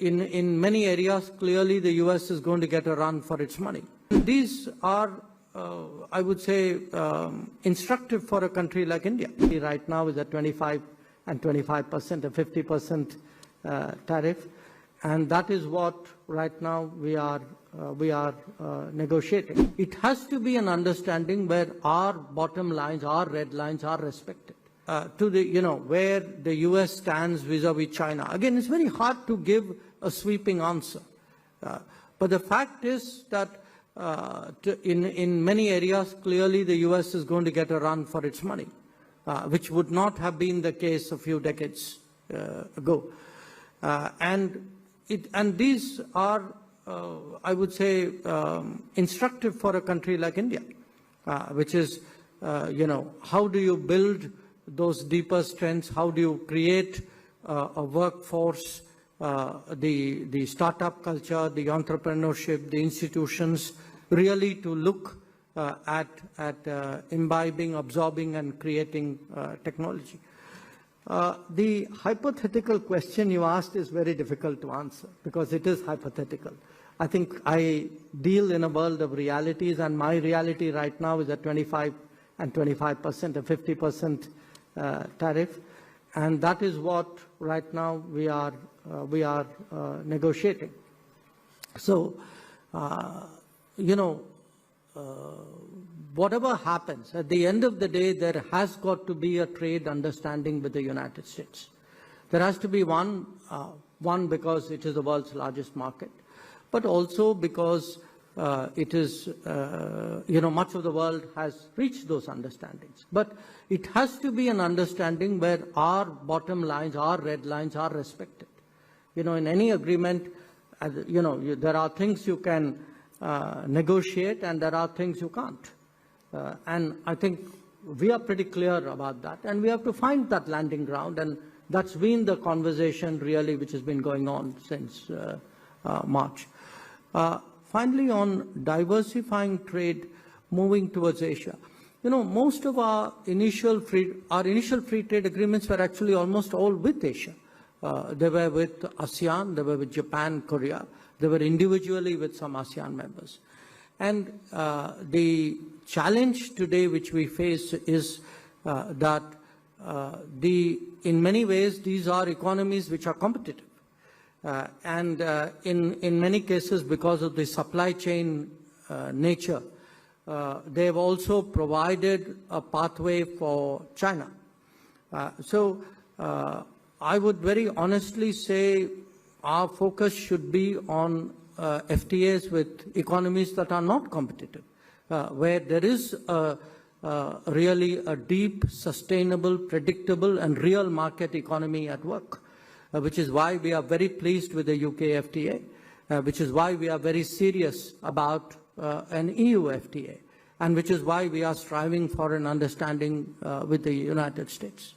In many areas, clearly the U.S. is going to get a run for its money. These are, I would say, instructive for a country like India. Right now is at 25% and 25%, a 50% tariff, and that is what right now we are negotiating. It has to be an understanding where our bottom lines, our red lines are respected. To the, where the U.S. stands vis-a-vis China. Again, it's very hard to give a sweeping answer. But the fact is that in many areas, clearly the U.S. is going to get a run for its money, which would not have been the case a few decades ago. And these are, I would say, instructive for a country like India, which is, how do you build those deeper strengths? How do you create a workforce, the startup culture, the entrepreneurship, the institutions, really to look at imbibing, absorbing, and creating technology? The hypothetical question you asked is very difficult to answer because it is hypothetical. I think I deal in a world of realities, and my reality right now is at 25% and 25%, a 50% tariff, and that is what right now we are negotiating. So, whatever happens, at the end of the day, there has got to be a trade understanding with the United States. There has to be one because it is the world's largest market, but also because it is, much of the world has reached those understandings. But it has to be an understanding where our bottom lines, our red lines are respected. In any agreement, there are things you can negotiate and there are things you can't. And I think we are pretty clear about that. And we have to find that landing ground. And that's been the conversation, really, which has been going on since March. Finally, on diversifying trade, moving towards Asia. Most of our initial free trade agreements were actually almost all with Asia. They were with ASEAN, they were with Japan, Korea. They were individually with some ASEAN members. And the challenge today which we face is that in many ways, these are economies which are competitive. And in many cases, because of the supply chain nature, they have also provided a pathway for China. So I would very honestly say our focus should be on FTAs with economies that are not competitive, where there is really a deep, sustainable, predictable, and real market economy at work. Which is why we are very pleased with the UK FTA, which is why we are very serious about an EU FTA, and which is why we are striving for an understanding with the United States.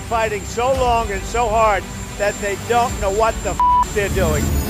Fighting so long and so hard that they don't know what the f they're doing.